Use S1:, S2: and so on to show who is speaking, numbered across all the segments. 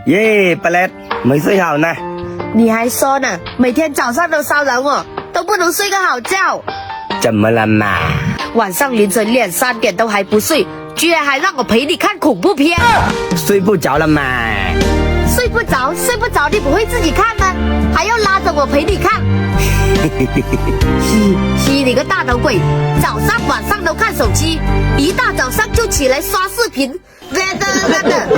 S1: 耶，不赖，没睡好呢。
S2: 你还说呢，每天早上都骚扰我，都不能睡个好觉。
S1: 怎么了嘛？
S2: 晚上凌晨2、3点都还不睡，居然还让我陪你看恐怖片。
S1: 睡不着了嘛？
S2: 睡不着，你不会自己看吗？还要拉着我陪你看。嘻，你个大头鬼，早上晚上都看手机，一大早上就起来刷视频，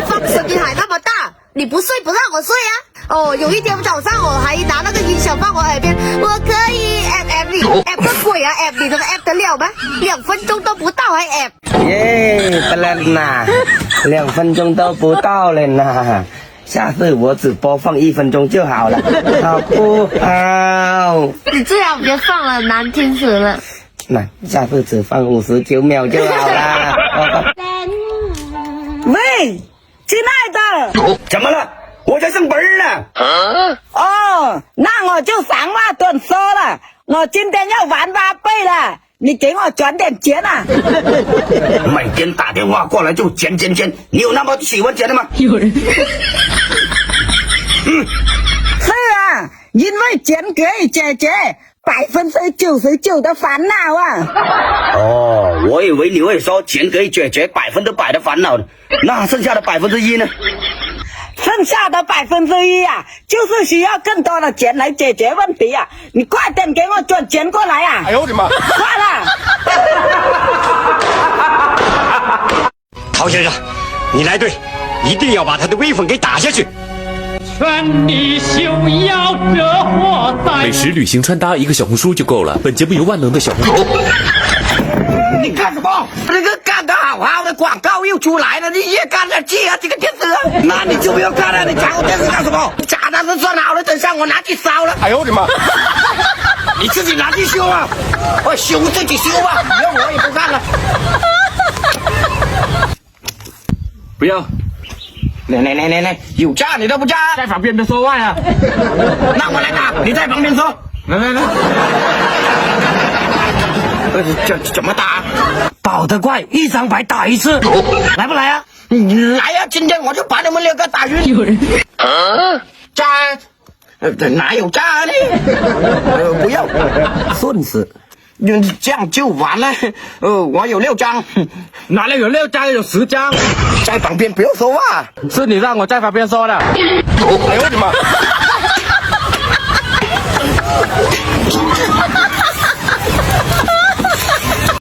S2: 放声音还那么大，你不睡不让我睡啊？哦，有一天早上我还拿那个音响放我耳边，我可以 app 你 app 个鬼啊 app 你这个 app 得了吗？2分钟都不到还 app。
S1: 耶，不赖呐，2分钟都不到了呢。下次我只播放1分钟就好了，好不好？
S2: 你最好别放了，难听死了。
S1: 那下次只放59秒就好了。
S3: 喂，亲爱的，
S1: 怎么了？我在上班呢。
S3: 哦，那我就3万吨说了，我今天要玩8倍了，你给我转点钱啊！
S1: 每天打电话过来就钱，你有那么喜欢钱的吗？
S2: 有人。
S3: 是啊，因为钱可以解决99%的烦恼啊！
S1: 哦，我以为你会说钱可以解决100%的烦恼，那剩下的1%呢？
S3: 剩下的1%啊，就是需要更多的钱来解决问题啊！你快点给我转钱过来啊！
S1: 哎呦我的妈！
S3: 快了！
S4: 陶先生，你来对，一定要把他的威风给打下去。
S5: 劝你休要惹祸灾。
S6: 美食旅行穿搭，一个小红书就够了。本节目由万能的小红书。
S1: 你干什么？这个干得好好的广告又出来了，你也干点气啊！这个电视，那你就不要看了，你抢我电视干什么？假的是算好了，等下我拿去烧了。哎呦我的妈！你自己拿去修啊！我修自己修吧，以后我也不看了。不要。来，有架你都不架，
S5: 在旁边的说话呀。
S1: 那我来打，你在旁边说。来。这怎么打？跑得快，一张牌打一次，来不来啊？来呀！今天我就把你们2个打晕。有人炸？哪有炸呢？不要，顺死。这样就完了。我有6张，
S5: 哪里有6张？有10张。
S1: 在旁边不要说话，
S5: 是你让我在旁边说的。
S1: 哎呦我的妈！